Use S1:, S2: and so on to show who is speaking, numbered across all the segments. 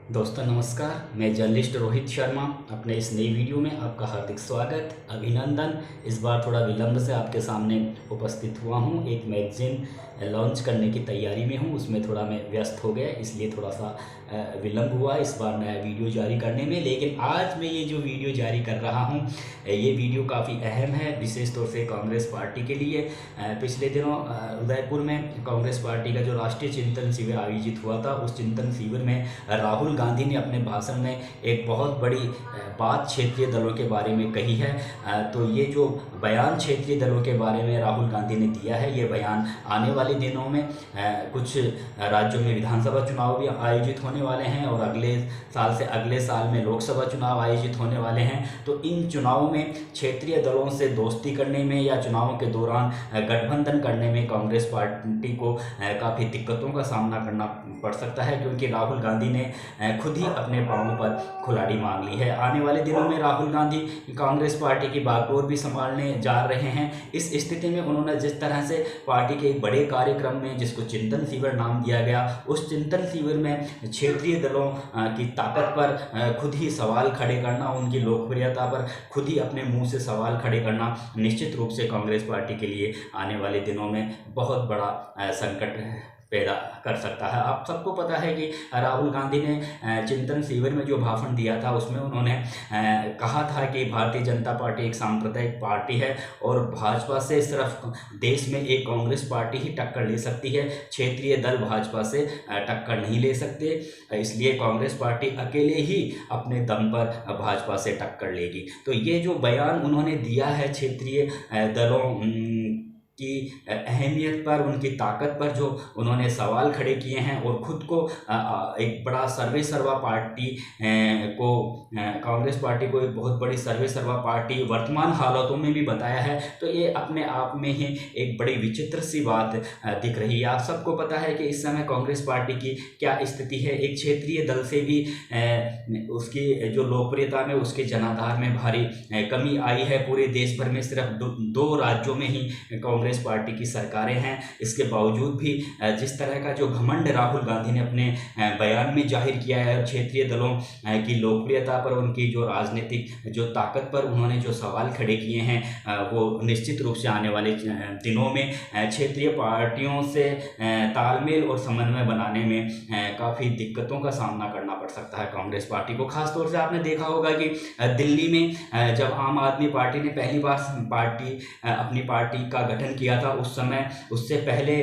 S1: दोस्तों नमस्कार, मैं जर्नलिस्ट रोहित शर्मा। अपने इस नई वीडियो में आपका हार्दिक स्वागत, अभिनंदन। इस बार थोड़ा विलंब से आपके सामने उपस्थित हुआ हूँ। एक मैगज़ीन लॉन्च करने की तैयारी में हूँ, उसमें थोड़ा मैं व्यस्त हो गया, इसलिए थोड़ा सा विलंब हुआ इस बार नया वीडियो जारी करने में। लेकिन आज मैं ये जो वीडियो जारी कर रहा हूँ, ये वीडियो काफ़ी अहम है, विशेष तौर से कांग्रेस पार्टी के लिए। पिछले दिनों उदयपुर में कांग्रेस पार्टी का जो राष्ट्रीय चिंतन शिविर आयोजित हुआ था, उस चिंतन शिविर में राहुल गांधी ने अपने भाषण में एक बहुत बड़ी बात क्षेत्रीय दलों के बारे में कही है। तो ये जो बयान क्षेत्रीय दलों के बारे में राहुल गांधी ने दिया है, ये बयान आने वाले दिनों में कुछ राज्यों में विधानसभा चुनाव भी आयोजित होने वाले हैं और अगले साल से अगले साल में लोकसभा चुनाव आयोजित होने वाले हैं। तो इन चुनावों में क्षेत्रीय दलों से दोस्ती करने में या चुनावों के दौरान गठबंधन करने में कांग्रेस पार्टी को काफ़ी दिक्कतों का सामना करना पड़ सकता है, क्योंकि राहुल गांधी ने खुद ही अपने पांव पर कुल्हाड़ी मांग ली है। आने वाले दिनों में राहुल गांधी कांग्रेस पार्टी की बागडोर भी संभालने जा रहे हैं। इस स्थिति में उन्होंने जिस तरह से पार्टी के एक बड़े कार्यक्रम में, जिसको चिंतन शिविर नाम दिया गया, उस चिंतन शिविर में क्षेत्रीय दलों की ताकत पर खुद ही सवाल खड़े करना, उनकी लोकप्रियता पर खुद ही अपने मुंह से सवाल खड़े करना निश्चित रूप से कांग्रेस पार्टी के लिए आने वाले दिनों में बहुत बड़ा संकट पैदा कर सकता है। आप सबको पता है कि राहुल गांधी ने चिंतन शिविर में जो भाषण दिया था, उसमें उन्होंने कहा था कि भारतीय जनता पार्टी एक सांप्रदायिक पार्टी है और भाजपा से सिर्फ देश में एक कांग्रेस पार्टी ही टक्कर ले सकती है, क्षेत्रीय दल भाजपा से टक्कर नहीं ले सकते, इसलिए कांग्रेस पार्टी अकेले ही अपने दम पर भाजपा से टक्कर लेगी। तो ये जो बयान उन्होंने दिया है क्षेत्रीय दलों की अहमियत पर, उनकी ताकत पर जो उन्होंने सवाल खड़े किए हैं और ख़ुद को एक बड़ा सर्वे सर्वा पार्टी को, कांग्रेस पार्टी को एक बहुत बड़ी सर्वे सर्वा पार्टी वर्तमान हालातों में भी बताया है, तो ये अपने आप में ही एक बड़ी विचित्र सी बात दिख रही है। आप सबको पता है कि इस समय कांग्रेस पार्टी की क्या स्थिति है। एक क्षेत्रीय दल से भी उसकी जो लोकप्रियता में, उसके जनाधार में भारी कमी आई है। पूरे देश भर में सिर्फ दो राज्यों में ही कांग्रेस पार्टी की सरकारें हैं। इसके बावजूद भी जिस तरह का जो घमंड राहुल गांधी ने अपने बयान में जाहिर किया है, क्षेत्रीय दलों की लोकप्रियता पर, उनकी जो राजनीतिक जो ताकत पर उन्होंने जो सवाल खड़े किए हैं, वो निश्चित रूप से आने वाले दिनों में क्षेत्रीय पार्टियों से तालमेल और समन्वय बनाने में काफ़ी दिक्कतों का सामना करना पड़ सकता है कांग्रेस पार्टी को। खासतौर से आपने देखा होगा कि दिल्ली में जब आम आदमी पार्टी ने पहली बार अपनी पार्टी का गठन किया था, उस समय, उससे पहले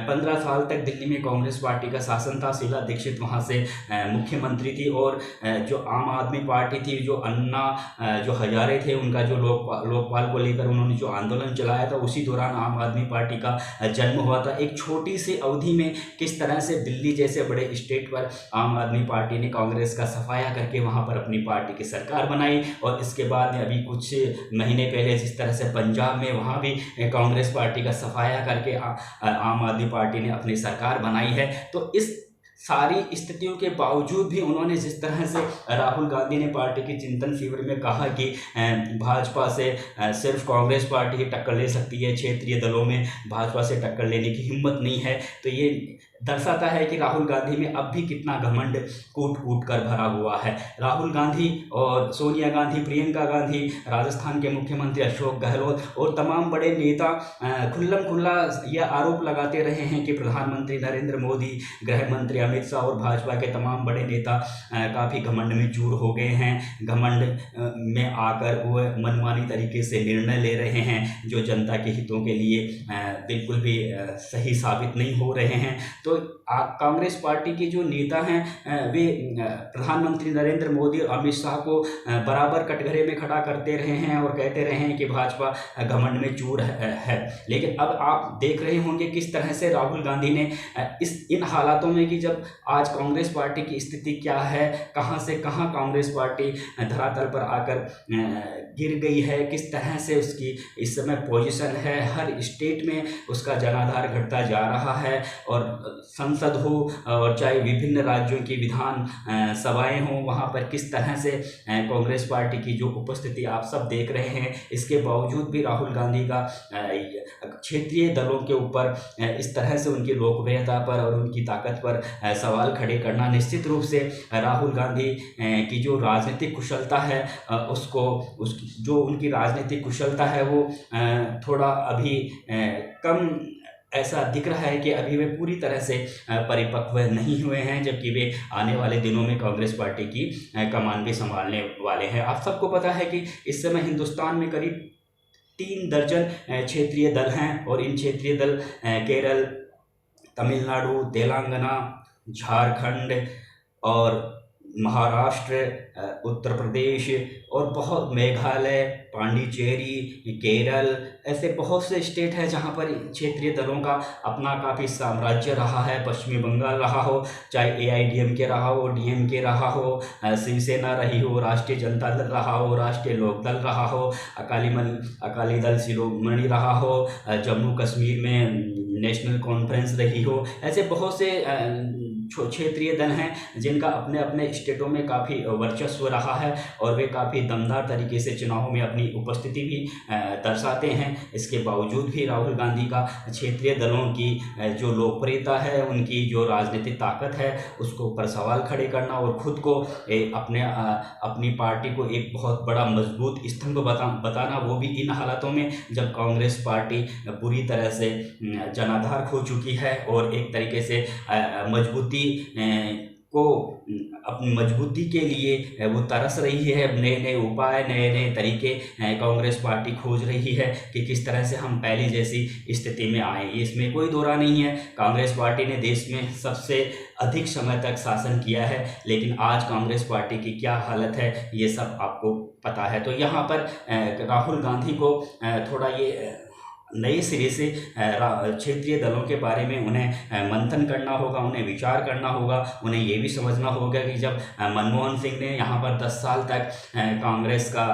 S1: 15 साल तक दिल्ली में कांग्रेस पार्टी का शासन था। शीला दीक्षित वहां से मुख्यमंत्री थी और जो आम आदमी पार्टी थी, जो अन्ना जो हजारे थे, उनका जो लोकपाल को लेकर उन्होंने जो आंदोलन चलाया था, उसी दौरान आम आदमी पार्टी का जन्म हुआ था। एक छोटी सी अवधि में किस तरह से दिल्ली जैसे बड़े स्टेट पर आम आदमी पार्टी ने कांग्रेस का सफाया करके वहां पर अपनी पार्टी की सरकार बनाई, और इसके बाद में अभी कुछ महीने पहले जिस तरह से पंजाब में वहां भी कांग्रेस पार्टी का सफाया करके आम आदमी पार्टी ने अपनी सरकार बनाई है। तो इस सारी स्थितियों के बावजूद भी उन्होंने जिस तरह से राहुल गांधी ने पार्टी के चिंतन शिविर में कहा कि भाजपा से सिर्फ कांग्रेस पार्टी ही टक्कर ले सकती है, क्षेत्रीय दलों में भाजपा से टक्कर लेने की हिम्मत नहीं है, तो ये दर्शाता है कि राहुल गांधी में अब भी कितना घमंड कूट कूट कर भरा हुआ है। राहुल गांधी और सोनिया गांधी, प्रियंका गांधी, राजस्थान के मुख्यमंत्री अशोक गहलोत और तमाम बड़े नेता खुल्लम खुल्ला यह आरोप लगाते रहे हैं कि प्रधानमंत्री नरेंद्र मोदी, गृह मंत्री अमित शाह और भाजपा के तमाम बड़े नेता काफ़ी घमंड में चूर हो गए हैं। घमंड में आकर वो मनमानी तरीके से निर्णय ले रहे हैं जो जनता के हितों के लिए बिल्कुल भी सही साबित नहीं हो रहे हैं। तो कांग्रेस पार्टी के जो नेता हैं वे प्रधानमंत्री नरेंद्र मोदी और अमित शाह को बराबर कटघरे में खड़ा करते रहे हैं और कहते रहे हैं कि भाजपा घमंड में चूर है। लेकिन अब आप देख रहे होंगे किस तरह से राहुल गांधी ने इन हालातों में, कि जब आज कांग्रेस पार्टी की स्थिति क्या है, कहां से कहां कांग्रेस पार्टी धरातल पर आकर गिर गई है, किस तरह से उसकी इस समय पोजीशन है, हर स्टेट में उसका जनाधार घटता जा रहा है और संसद हो और चाहे विभिन्न राज्यों की विधान सभाएं हों, वहाँ पर किस तरह से कांग्रेस पार्टी की जो उपस्थिति आप सब देख रहे हैं, इसके बावजूद भी राहुल गांधी का क्षेत्रीय दलों के ऊपर इस तरह से उनकी लोकप्रियता पर और उनकी ताकत पर सवाल खड़े करना निश्चित रूप से राहुल गांधी की जो राजनीतिक कुशलता है उसकी जो उनकी राजनीतिक कुशलता है वो थोड़ा अभी कम ऐसा दिख रहा है कि अभी वे पूरी तरह से परिपक्व नहीं हुए हैं, जबकि वे आने वाले दिनों में कांग्रेस पार्टी की कमान भी संभालने वाले हैं। आप सबको पता है कि इस समय हिंदुस्तान में करीब 3 दर्जन क्षेत्रीय दल हैं और इन क्षेत्रीय दल केरल, तमिलनाडु, तेलंगाना, झारखंड और महाराष्ट्र, उत्तर प्रदेश और बहुत मेघालय, पांडिचेरी, केरल, ऐसे बहुत से स्टेट हैं जहां पर क्षेत्रीय दलों का अपना काफ़ी साम्राज्य रहा है। पश्चिमी बंगाल रहा हो, चाहे AIDMK रहा हो, DMK रहा हो, शिवसेना रही हो, राष्ट्रीय जनता दल रहा हो, राष्ट्रीय लोक दल रहा हो, अकाली दल शिरोमणि रहा हो, जम्मू कश्मीर में नेशनल कॉन्फ्रेंस रही हो, ऐसे बहुत से क्षेत्रीय दल हैं जिनका अपने अपने स्टेटों में काफ़ी वर्चस्व रहा है और वे काफ़ी दमदार तरीके से चुनावों में अपनी उपस्थिति भी दर्शाते हैं। इसके बावजूद भी राहुल गांधी का क्षेत्रीय दलों की जो लोकप्रियता है, उनकी जो राजनीतिक ताकत है, उसको ऊपर सवाल खड़े करना और ख़ुद को अपनी पार्टी को एक बहुत बड़ा मजबूत स्तंभ बताना, वो भी इन हालातों में जब कांग्रेस पार्टी पूरी तरह से जनाधार खो चुकी है और एक तरीके से मजबूती को अपनी मजबूती के लिए वो तरस रही है। नए नए उपाय, नए नए तरीके कांग्रेस पार्टी खोज रही है कि किस तरह से हम पहले जैसी स्थिति में आए। इसमें कोई दो राय नहीं है। कांग्रेस पार्टी ने देश में सबसे अधिक समय तक शासन किया है, लेकिन आज कांग्रेस पार्टी की क्या हालत है ये सब आपको पता है। तो यहाँ पर राहुल गांधी को थोड़ा ये नए सिरे से क्षेत्रीय दलों के बारे में उन्हें मंथन करना होगा, उन्हें विचार करना होगा। उन्हें ये भी समझना होगा कि जब मनमोहन सिंह ने यहाँ पर 10 साल तक कांग्रेस का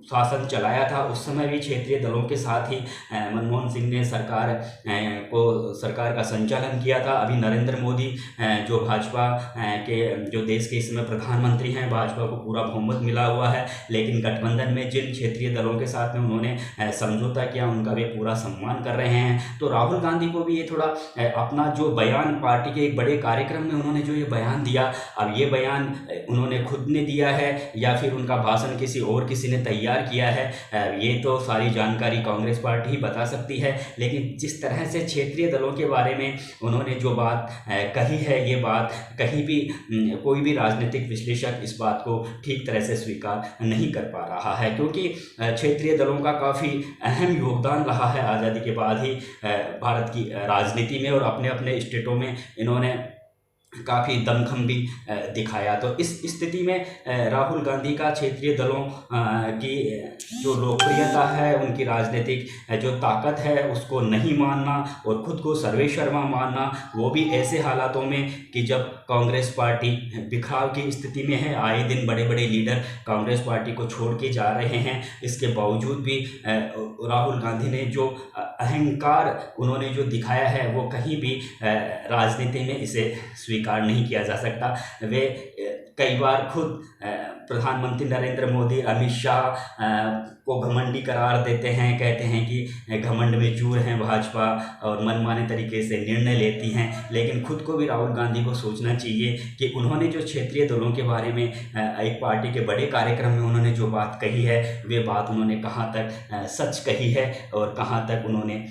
S1: शासन चलाया था, उस समय भी क्षेत्रीय दलों के साथ ही मनमोहन सिंह ने सरकार का संचालन किया था। अभी नरेंद्र मोदी जो भाजपा के जो देश के इस समय प्रधानमंत्री हैं, भाजपा को पूरा बहुमत मिला हुआ है, लेकिन गठबंधन में जिन क्षेत्रीय दलों के साथ में उन्होंने समझौता किया उनका वे पूरा सम्मान कर रहे हैं। तो राहुल गांधी को भी ये थोड़ा अपना जो बयान पार्टी के एक बड़े कार्यक्रम में उन्होंने जो ये बयान दिया, अब ये बयान उन्होंने खुद ने दिया है या फिर उनका भाषण किसी ने तैयार किया है, ये तो सारी जानकारी कांग्रेस पार्टी ही बता सकती है। लेकिन जिस तरह से क्षेत्रीय दलों के बारे में उन्होंने जो बात कही है, ये बात कहीं भी कोई भी राजनीतिक विश्लेषक इस बात को ठीक तरह से स्वीकार नहीं कर पा रहा है, क्योंकि क्षेत्रीय दलों का काफ़ी अहम योगदान रहा है आज़ादी के बाद ही भारत की राजनीति में, और अपने अपने स्टेटों में इन्होंने काफ़ी दमखम भी दिखाया। तो इस स्थिति में राहुल गांधी का क्षेत्रीय दलों की जो लोकप्रियता है, उनकी राजनीतिक जो ताकत है, उसको नहीं मानना और ख़ुद को सर्वेसर्वा मानना, वो भी ऐसे हालातों में कि जब कांग्रेस पार्टी बिखराव की स्थिति में है, आए दिन बड़े बड़े लीडर कांग्रेस पार्टी को छोड़ के जा रहे हैं, इसके बावजूद भी राहुल गांधी ने जो अहंकार उन्होंने जो दिखाया है, वो कहीं भी राजनीति में इसे स्वीकार नहीं किया जा सकता। वे कई बार खुद प्रधानमंत्री नरेंद्र मोदी, अमित शाह को घमंडी करार देते हैं, कहते हैं कि घमंड में चूर हैं भाजपा और मनमाने तरीके से निर्णय लेती हैं। लेकिन खुद को भी राहुल गांधी को सोचना चाहिए कि उन्होंने जो क्षेत्रीय दलों के बारे में एक पार्टी के बड़े कार्यक्रम में उन्होंने जो बात कही है, वे बात उन्होंने कहाँ तक सच कही है और कहाँ तक उन्होंने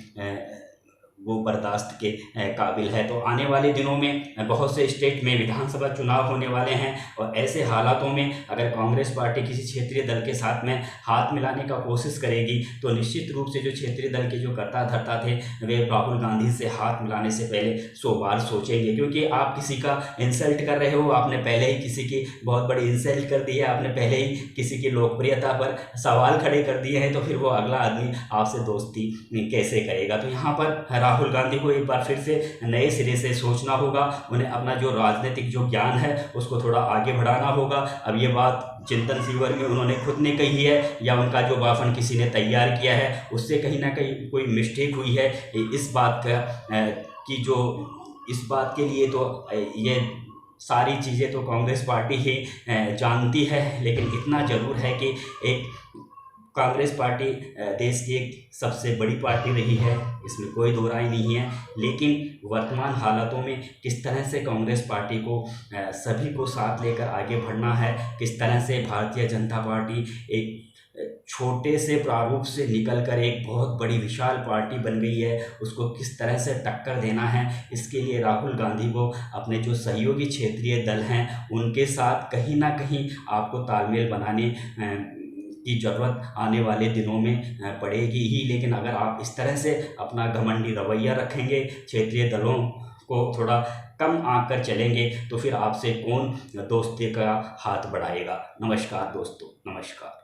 S1: वो बर्दाश्त के काबिल है। तो आने वाले दिनों में बहुत से स्टेट में विधानसभा चुनाव होने वाले हैं, और ऐसे हालातों में अगर कांग्रेस पार्टी किसी क्षेत्रीय दल के साथ में हाथ मिलाने का कोशिश करेगी, तो निश्चित रूप से जो क्षेत्रीय दल के जो कर्ता धर्ता थे, वे राहुल गांधी से हाथ मिलाने से पहले 100 बार सोचेंगे, क्योंकि आप किसी का इंसल्ट कर रहे हो, आपने पहले ही किसी की बहुत बड़ी इंसल्ट कर दी है, आपने पहले ही किसी की लोकप्रियता पर सवाल खड़े कर दिए हैं, तो फिर वो अगला आदमी आपसे दोस्ती कैसे करेगा। तो यहाँ पर राहुल गांधी को एक बार फिर से नए सिरे से सोचना होगा। उन्हें अपना जो राजनीतिक जो ज्ञान है उसको थोड़ा आगे बढ़ाना होगा। अब ये बात चिंतन शिविर में उन्होंने खुद ने कही है या उनका जो भाषण किसी ने तैयार किया है उससे कहीं ना कहीं कोई मिस्टेक हुई है, इस बात का कि जो इस बात के लिए तो ये सारी चीज़ें तो कांग्रेस पार्टी ही जानती है, लेकिन इतना ज़रूर है कि एक कांग्रेस पार्टी देश की एक सबसे बड़ी पार्टी रही है, इसमें कोई दो राय नहीं है। लेकिन वर्तमान हालातों में किस तरह से कांग्रेस पार्टी को सभी को साथ लेकर आगे बढ़ना है, किस तरह से भारतीय जनता पार्टी एक छोटे से प्रारूप से निकलकर एक बहुत बड़ी विशाल पार्टी बन गई है, उसको किस तरह से टक्कर देना है, इसके लिए राहुल गांधी को अपने जो सहयोगी क्षेत्रीय दल हैं उनके साथ कहीं ना कहीं आपको तालमेल बनाने की ज़रूरत आने वाले दिनों में पड़ेगी ही। लेकिन अगर आप इस तरह से अपना घमंडी रवैया रखेंगे, क्षेत्रीय दलों को थोड़ा कम आंक कर चलेंगे, तो फिर आपसे कौन दोस्ती का हाथ बढ़ाएगा। नमस्कार दोस्तों, नमस्कार।